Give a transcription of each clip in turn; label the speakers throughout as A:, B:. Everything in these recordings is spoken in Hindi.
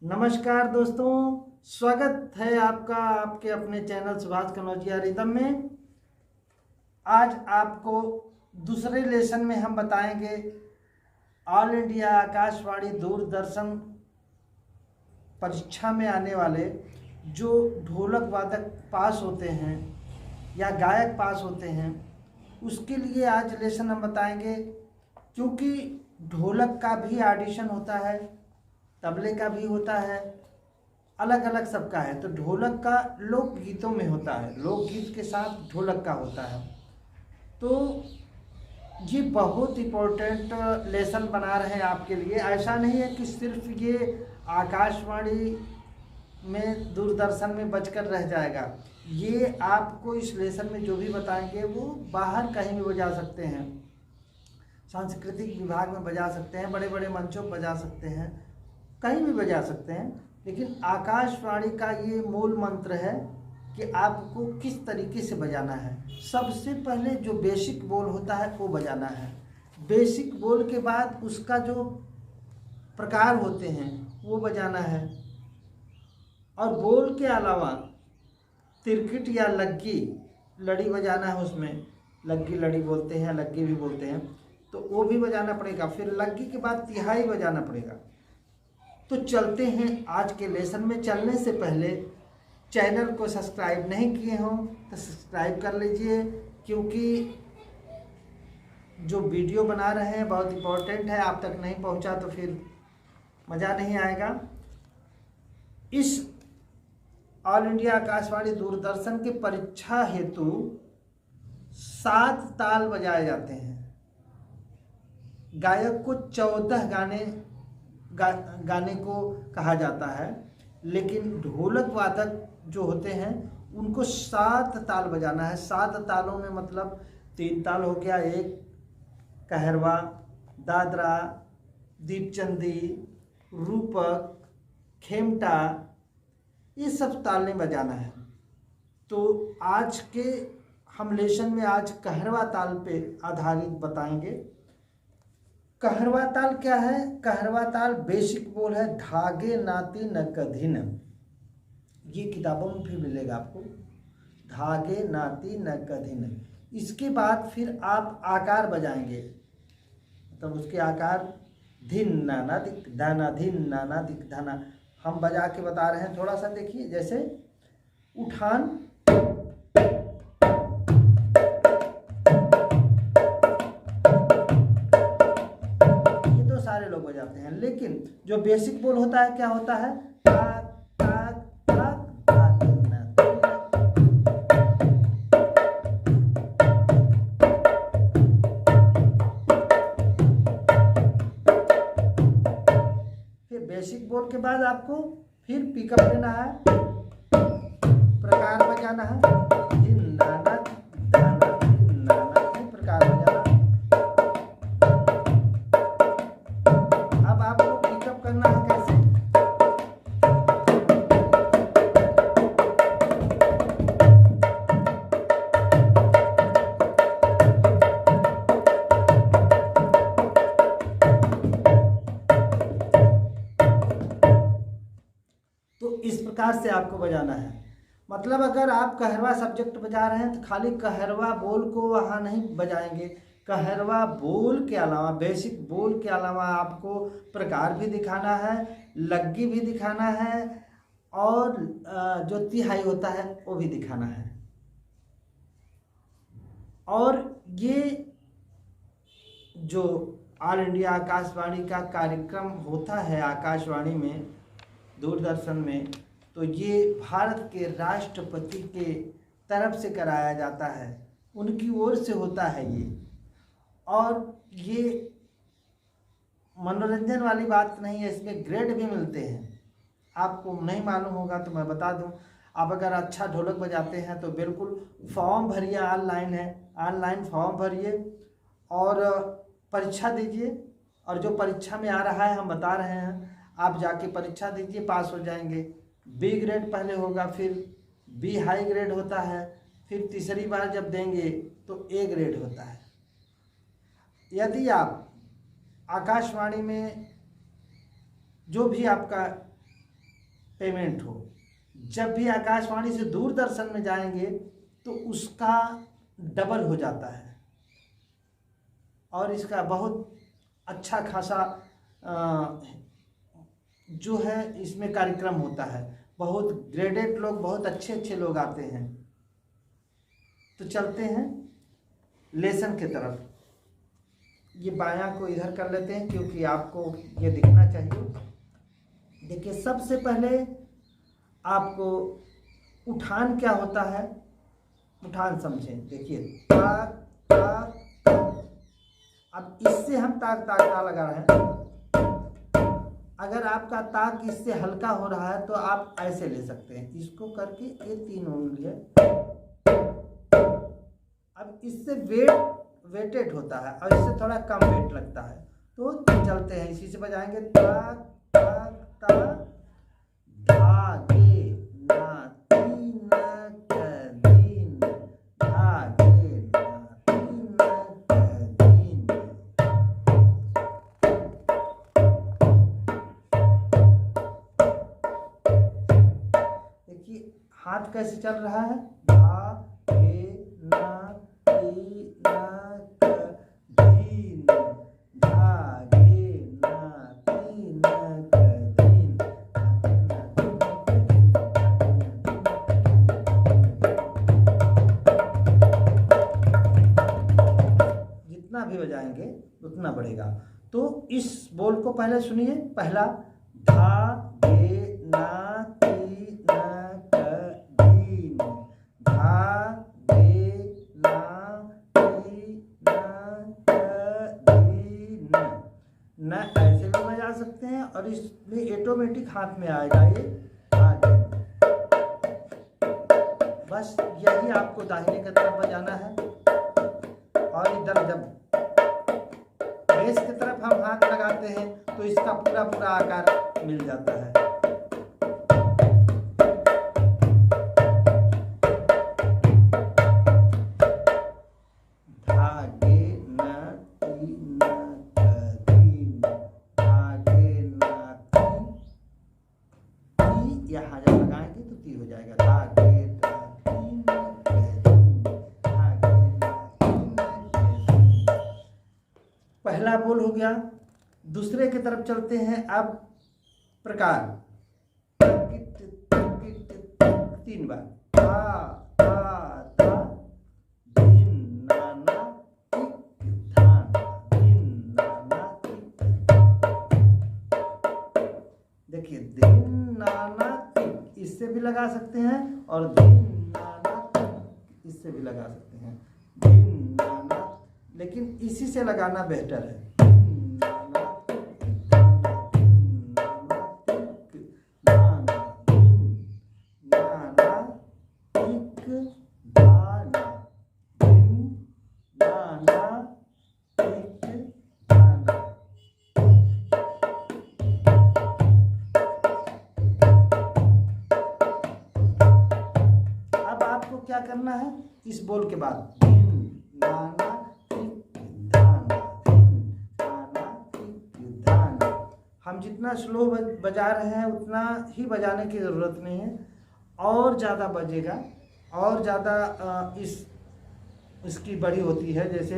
A: नमस्कार दोस्तों, स्वागत है आपका आपके अपने चैनल सुभाष कनौजिया रिदम में। आज आपको दूसरे लेसन में हम बताएंगे ऑल इंडिया आकाशवाणी दूरदर्शन परीक्षा में आने वाले जो ढोलक वादक पास होते हैं या गायक पास होते हैं उसके लिए आज लेसन हम बताएंगे। क्योंकि ढोलक का भी ऑडिशन होता है, तबले का भी होता है, अलग अलग सबका है। तो ढोलक का लोकगीतों में होता है, लोकगीत के साथ ढोलक का होता है। तो ये बहुत इम्पोर्टेंट लेसन बना रहे हैं आपके लिए। ऐसा नहीं है कि सिर्फ ये आकाशवाणी में दूरदर्शन में बजकर रह जाएगा। ये आपको इस लेसन में जो भी बताएंगे वो बाहर कहीं भी बजा सकते हैं, सांस्कृतिक विभाग में बजा सकते हैं, बड़े बड़े मंचों पर बजा सकते हैं, कहीं भी बजा सकते हैं। लेकिन आकाशवाणी का ये मूल मंत्र है कि आपको किस तरीके से बजाना है। सबसे पहले जो बेसिक बोल होता है वो बजाना है। बेसिक बोल के बाद उसका जो प्रकार होते हैं वो बजाना है। और बोल के अलावा तिरकिट या लग्गी लड़ी बजाना है। उसमें लग्गी लड़ी बोलते हैं, लग्गी भी बोलते हैं, तो वो भी बजाना पड़ेगा। फिर लग्गी के बाद तिहाई बजाना पड़ेगा। तो चलते हैं आज के लेसन में। चलने से पहले चैनल को सब्सक्राइब नहीं किए हों तो सब्सक्राइब कर लीजिए, क्योंकि जो वीडियो बना रहे हैं बहुत इम्पोर्टेंट है। आप तक नहीं पहुंचा तो फिर मज़ा नहीं आएगा। इस ऑल इंडिया आकाशवाणी दूरदर्शन के परीक्षा हेतु 7 ताल बजाए जाते हैं। गायक को 14 गाने को कहा जाता है, लेकिन ढोलक वादक जो होते हैं उनको 7 ताल बजाना है। 7 तालों में मतलब 3 ताल हो गया, एक कहरवा, दादरा, दीपचंदी, रूपक, खेमटा, ये सब ताल में बजाना है। तो आज के हम लेसन में आज कहरवा ताल पे आधारित बताएंगे। कहरवा ताल क्या है? कहरवा ताल बेसिक बोल है धागे नाती न कधिन। ये किताबों में भी मिलेगा आपको, धागे नाती न कधिन। इसके बाद फिर आप आकार बजाएंगे, मतलब उसके आकार धिन नाना दिक धाना, धिन नाना दिक धाना। हम बजा के बता रहे हैं, थोड़ा सा देखिए। जैसे उठान, सारे लोग बजाते हैं, लेकिन जो बेसिक बोल होता है क्या होता है? ताक ताक ताक ताक ना। फिर बेसिक बोल के बाद आपको फिर पिकअप लेना है, प्रकार बजाना है, धिन नाना दाना, धिन नाना, प्रकार बजाना। करना है कैसे? तो इस प्रकार से आपको बजाना है। मतलब अगर आप कहरवा सब्जेक्ट बजा रहे हैं तो खाली कहरवा बोल को वहाँ नहीं बजाएंगे। कहरवा बोल के अलावा, बेसिक बोल के अलावा आपको प्रकार भी दिखाना है, लग्गी भी दिखाना है, और जो तिहाई होता है वो भी दिखाना है। और ये जो ऑल इंडिया आकाशवाणी का कार्यक्रम होता है आकाशवाणी में, दूरदर्शन में, तो ये भारत के राष्ट्रपति के तरफ से कराया जाता है, उनकी ओर से होता है ये। और ये मनोरंजन वाली बात नहीं है, इसमें ग्रेड भी मिलते हैं। आपको नहीं मालूम होगा तो मैं बता दूं, आप अगर अच्छा ढोलक बजाते हैं तो बिल्कुल फॉर्म भरिए, ऑनलाइन है, ऑनलाइन फॉर्म भरिए और परीक्षा दीजिए। और जो परीक्षा में आ रहा है हम बता रहे हैं, आप जाके परीक्षा दीजिए, पास हो जाएंगे। बी ग्रेड पहले होगा, फिर बी हाई ग्रेड होता है, फिर तीसरी बार जब देंगे तो ए ग्रेड होता है। यदि आप आकाशवाणी में जो भी आपका पेमेंट हो। जब भी आकाशवाणी से दूरदर्शन में जाएंगे तो उसका डबल हो जाता है और इसका बहुत अच्छा खासा जो है इसमें कार्यक्रम होता है। बहुत ग्रेडेड लोग, बहुत अच्छे अच्छे लोग आते हैं। तो चलते हैं लेसन के तरफ। ये बायां को इधर कर लेते हैं क्योंकि आपको ये दिखना चाहिए। देखिए, सबसे पहले आपको उठान क्या होता है, उठान समझें। देखिए, ताक ताक ताक। अब इससे हम ताक ताक ताक लगा रहे हैं। अगर आपका ताक इससे हल्का हो रहा है तो आप ऐसे ले सकते हैं, इसको करके ये 3 उंगली है। अब इससे वेटेड होता है और इससे थोड़ा कम वेट लगता है। तो चलते हैं, इसी से बजाएंगे। ताक ताक ताक, धागे नाती नकदीन, धागे नाती नकदीन। देखिए हाथ कैसे चल रहा है। धागे नाती नकदीन, धागे नाती नकदीन। जितना भी बजाएंगे उतना बढ़ेगा। तो इस बोल को पहले सुनिए। पहला, धागे नाती नकदीन, धागे नाती नकदीन। न ऐसे भी बजा सकते हैं और इसमें ऑटोमेटिक हाथ में आएगा ये धागे। बस यही आपको दाहिने की तरफ बजाना है। और इधर जब बेस की तरफ हम हाथ लगाते हैं तो इसका पूरा पूरा आकार मिल जाता है। धागे नाती नकदीन, धागे नाती, यहाँ जब लगाएंगे तो ती हो जाएगा। धागे नाती नकदीन, धागे नाती नकदीन। पहला बोल हो गया। दूसरे की तरफ चलते हैं। अब प्रकार 3 बार। ता ता ता, धिन ना ना तिक धान, धिन ना ना तिक। देखिए, धिन ना ना तिक इससे भी लगा सकते हैं और धिन ना ना तिक इससे भी लगा सकते हैं। धिन ना ना, लेकिन इसी से लगाना बेहतर है। अब आपको क्या करना है, इस बोल के बाद हम जितना स्लो बजा रहे हैं उतना ही बजाने की ज़रूरत नहीं है। और ज़्यादा बजेगा और ज़्यादा इसकी बड़ी होती है। जैसे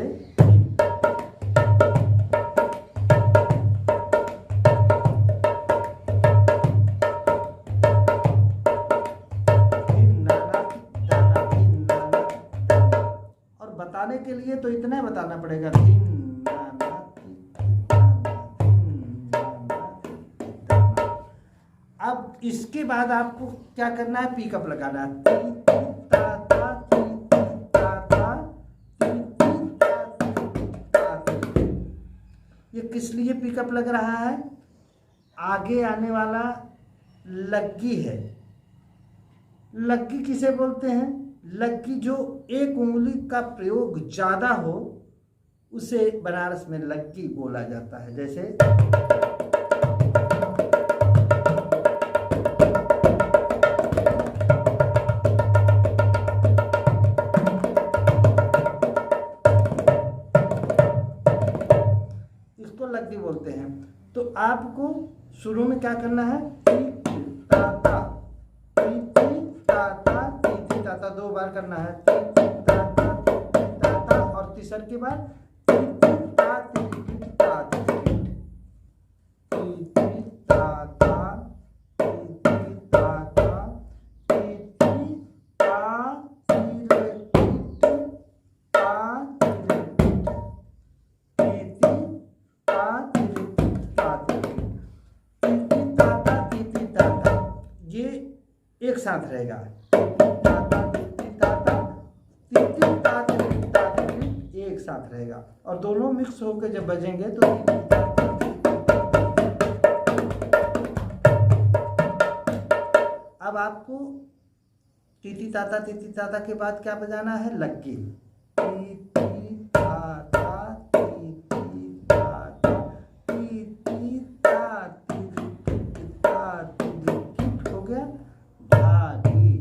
A: और बताने के लिए तो इतना बताना पड़ेगा। अब इसके बाद आपको क्या करना है, पिकअप लगाना है। ती ता ता ती ता ता ती ता ता। ये किस लिए पिकअप लग रहा है? आगे आने वाला लग्गी है। लग्गी किसे बोलते हैं? लग्गी जो एक उंगली का प्रयोग ज़्यादा हो उसे बनारस में लग्गी बोला जाता है। जैसे लग्गी बोलते हैं। तो आपको शुरू में क्या करना है, ता ता ता ती ती ता ता, 2 बार करना है। ती ती ता ता ती ती ता ता, और तीसर के बाद ती ती ता ती ती ता ती ती ती ता ता ती ती ता ता ती ती ता ती रे ती ती ता ती रे ती ती ता ती रे ती ता ती रे ती ती ता ता ती ती ता ता, ये एक साथ रहेगा। एक साथ रहेगा, और दोनों मिक्स होकर जब बजेंगे तो अब आपको टीटी ताता के बाद क्या बजाना है? लग्गी। टी टी ताता टी टी ताता टी टी ता टी टी ता टी टी, हो गया। धागी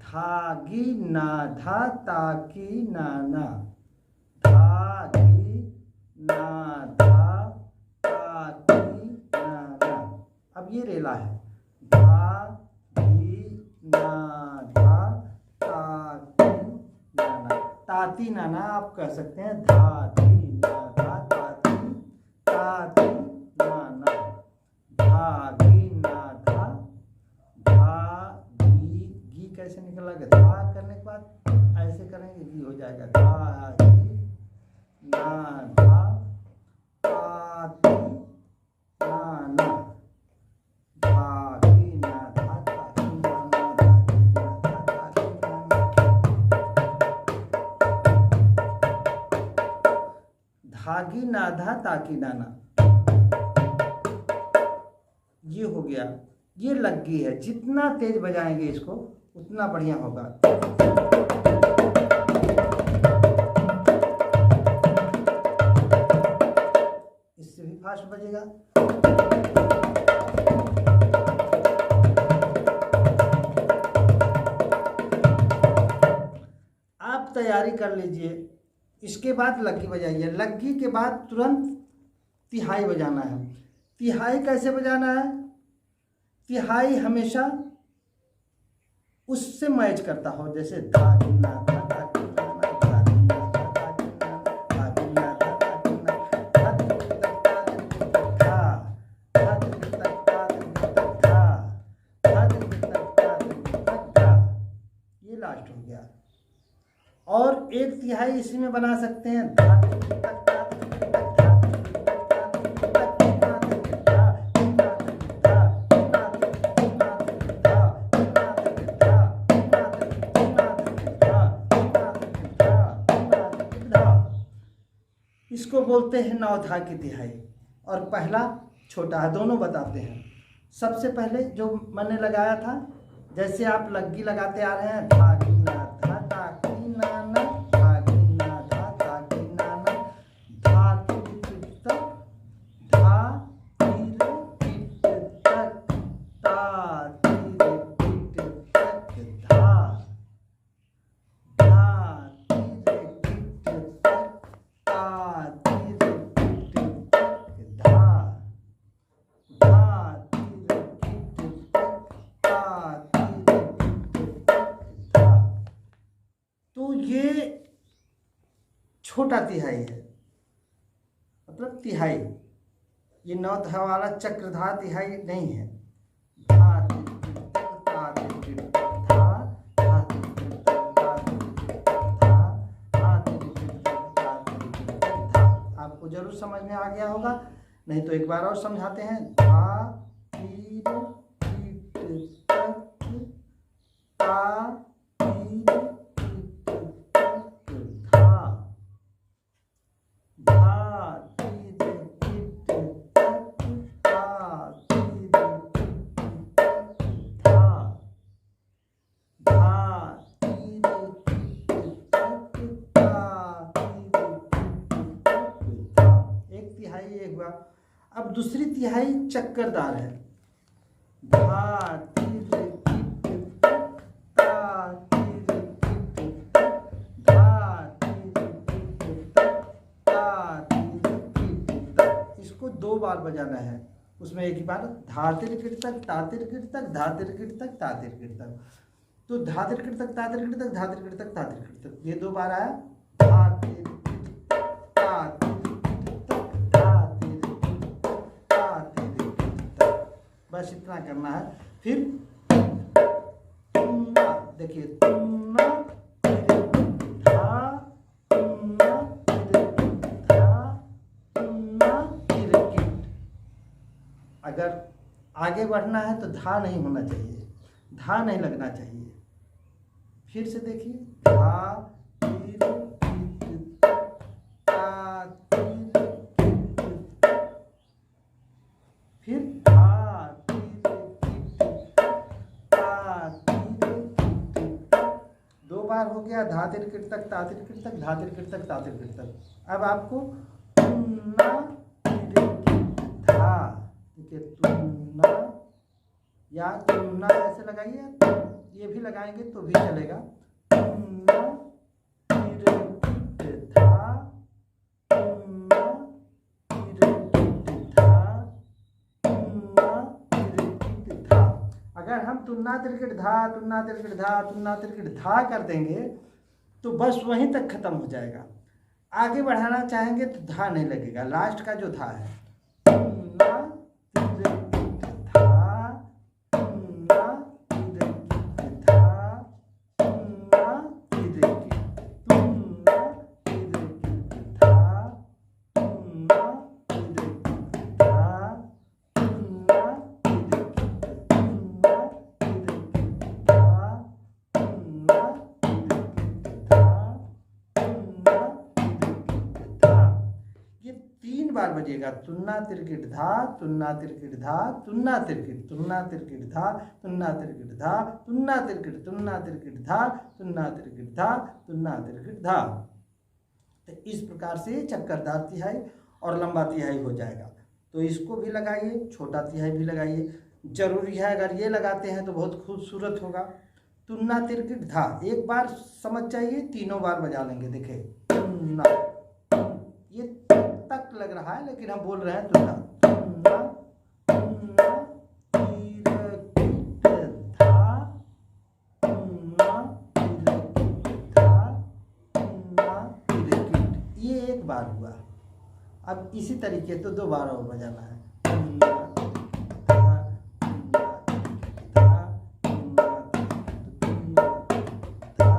A: धागी ना धा ताकी नाना, धागी ना धा ताकी नाना। अब ये रेला है, धागी ना धा ताकी नाना। ताती नाना आप कह सकते हैं, धागी ना धा ताती ताती नाना, धागी ना धा धागी। गी कैसे निकलेगा? धा करने के बाद ऐसे करेंगे, गी हो जाएगा। धागी ना धा ताती नाना, धागी ना धा ताती नाना, धागी ना धा ताती नाना। धागी ना धा ताकी नाना, ये हो गया। ये लग्गी है, जितना तेज बजाएंगे इसको उतना बढ़िया होगा। इससे भी फास्ट बजेगा। आप तैयारी कर लीजिए, इसके बाद लग्गी बजाइए। लग्गी के बाद तुरंत तिहाई बजाना है। तिहाई कैसे बजाना है? तिहाई हमेशा उससे मैच करता हो, जैसे धागी ना धा ताकी नाना, धागी ना धा ताकी नाना, धागी ना धा ताकी नाना, धागी तक धागी तक धा, धागी तक धागी तक धा, धागी तक धागी तक धा। ये लास्ट हो गया। और एक तिहाई इसी में बना सकते हैं, धागी तक धागी तक धागी तक धागी तक इसको बोलते हैं नौधा की तिहाई। और पहला छोटा है, दोनों बताते हैं। सबसे पहले जो मैंने लगाया था, जैसे आप लग्गी लगाते आ रहे हैं, धागी ना धा ताकी नाना, धागी ना धा ताकी नाना, धा ती तक धा ती रे ती तक ता ती रे ती तक धा, धा ती रे ती तक ता ती रे ती तक धा, धा ती रे ती तक ता ती रे ती तक धा। तो ये छोटा तिहाई है, मतलब तिहाई। ये नौधा वाला चक्रधा तिहाई नहीं है। धा ती ती तक ता ती ती तक धा, धा ती ती तक ता ती ती तक धा, धा ती ती तक ता ती ती तक धा। आपको जरूर समझ में आ गया होगा, नहीं तो एक बार और समझाते हैं। धा ती रे ती तक ता ती रे ती तक धा, धा ती रे ती तक ता ती रे ती तक धा, धा ती रे ती तक ता ती रे ती तक धा। एक तिहाई एक हुआ। अब दूसरी तिहाई चक्करदार है। धा ती रे ती तक ता ती रे ती तक धा ती रे ती तक ता ती रे ती तक। इसको 2 बार बजाना है। उसमें एक ही बार धातिर कीर्तक तातिर कीर्तक धातिर कीर्तक तातिर कीर्तक। तो धातिर कीर्तक तातिर कीर्तक धातिर कीर्तक तातिर कीर्तक, ये 2 बार आया। धातिर तातिर कीर्तक धातिर तातिर कीर्तक, बस इतना करना है। फिर तुन्ना, देखिए तुन्ना धा तुन्ना धा तुन्ना किट। अगर आगे बढ़ना है तो धा नहीं होना चाहिए, धा नहीं लगना चाहिए। फिर से देखिए धा तिर किट ता तिर किट, फिर धा तिर किट ता तिर किट। 2 बार हो गया, धातिर कीर्तक तातिर कीर्तक धातिर कीर्तक तातिर कीर्तक। अब आपको तुन्ना धा, देखिए तुन्ना या तुन्ना ऐसे लगाइए, ये भी लगाएंगे तो भी चलेगा। तुन्ना किट धा तुन्ना किट धा तुन्ना किट धा। अगर हम तुन्ना तिरकिट धा तुन्ना तिरकिट धा तुन्ना तिरकिट धा कर देंगे तो बस वहीं तक खत्म हो जाएगा। आगे बढ़ाना चाहेंगे तो धा नहीं लगेगा, लास्ट का जो धा है तुन्ना तिरकिट धा तुन्ना तिरकिट धा तुन्ना तिरकिट तुन्ना तिरकिट धा तुन्ना तिरकिट धा तुन्ना तिरकिट तुन्ना तिरकिट धा तुन्ना तिरकिट धा तुन्ना तिरकिट धा। ये 3 बार बजेगा, तुन्ना तिरकिट धा तुन्ना तिरकिट धा तुन्ना तिरकिट तुन्ना तिरकिट धा तुन्ना तिरकिट धा तुन्ना तिरकिट तुन्ना तिरकिट धा तुन्ना तिरकिट धा तुन्ना तिरकिट धा। तो इस प्रकार से चक्करदार तिहाई और लंबा तिहाई हो जाएगा। तो इसको भी लगाइए, छोटा तिहाई भी लगाइए, जरूरी है। अगर ये लगाते हैं तो बहुत खूबसूरत होगा। तुन्ना तिरकिट धा एक बार समझ जाइए, 3 बार बजा लेंगे। देखे तुन्ना, ये तक लग रहा है लेकिन हम बोल रहे हैं तुन्ना तुन्ना तुन्ना तिरकिट धा तुन्ना तिरकिट धा तुन्ना तिरकिट, ये 1 बार हुआ। अब इसी तरीके तो 2 बार और बजाना है। तुन्ना धा तुन्ना तिरकिट धा तुन्ना तुन्ना धा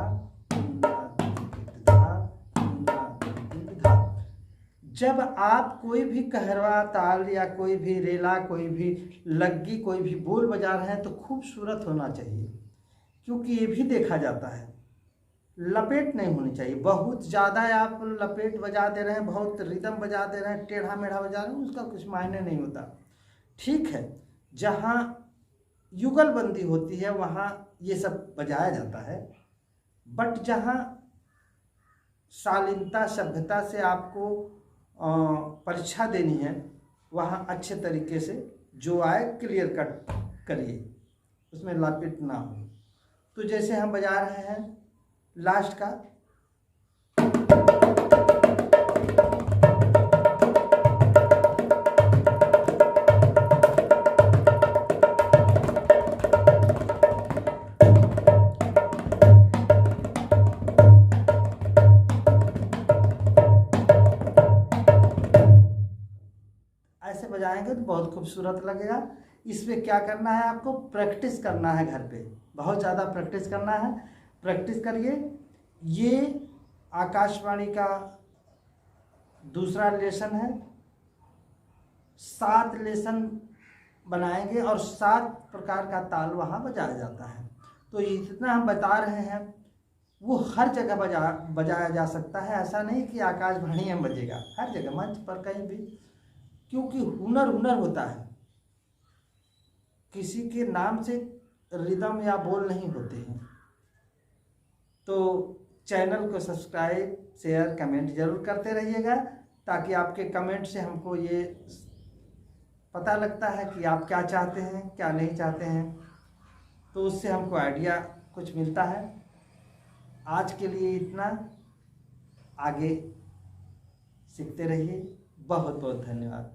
A: तुन्ना तिरकिट धा तुन्ना तिरकिट धा। जब आप कोई भी कहरवा ताल या कोई भी रेला, कोई भी लग्गी, कोई भी बोल बजा रहे हैं तो खूबसूरत होना चाहिए, क्योंकि ये भी देखा जाता है। लपेट नहीं होनी चाहिए, बहुत ज़्यादा आप लपेट बजा दे रहे हैं, बहुत रिदम बजा दे रहे हैं, टेढ़ा मेढ़ा बजा रहे हैं, उसका कुछ मायने नहीं होता। ठीक है, जहाँ युगलबंदी होती है वहाँ ये सब बजाया जाता है, बट जहाँ शालीनता सभ्यता से आपको परीक्षा देनी है वहाँ अच्छे तरीके से जो आए क्लियर कट करिए, उसमें लपेट ना हो। तो जैसे हम बजा रहे हैं लास्ट का ऐसे बजाएंगे तो बहुत खूबसूरत लगेगा। इसमें क्या करना है, आपको प्रैक्टिस करना है, घर पे बहुत ज़्यादा प्रैक्टिस करना है। प्रैक्टिस करिए। ये आकाशवाणी का दूसरा लेसन है। 7 लेसन बनाएंगे और 7 प्रकार का ताल वहाँ बजाया जाता है। तो जितना हम बता रहे हैं वो हर जगह बजाया जा सकता है। ऐसा नहीं कि आकाशवाणी में बजेगा, हर जगह मंच पर कहीं भी, क्योंकि हुनर हुनर होता है। किसी के नाम से रिदम या बोल नहीं होते हैं। तो चैनल को सब्सक्राइब, शेयर, कमेंट जरूर करते रहिएगा, ताकि आपके कमेंट से हमको ये पता लगता है कि आप क्या चाहते हैं क्या नहीं चाहते हैं, तो उससे हमको आइडिया कुछ मिलता है। आज के लिए इतना, आगे सीखते रहिए। बहुत बहुत धन्यवाद।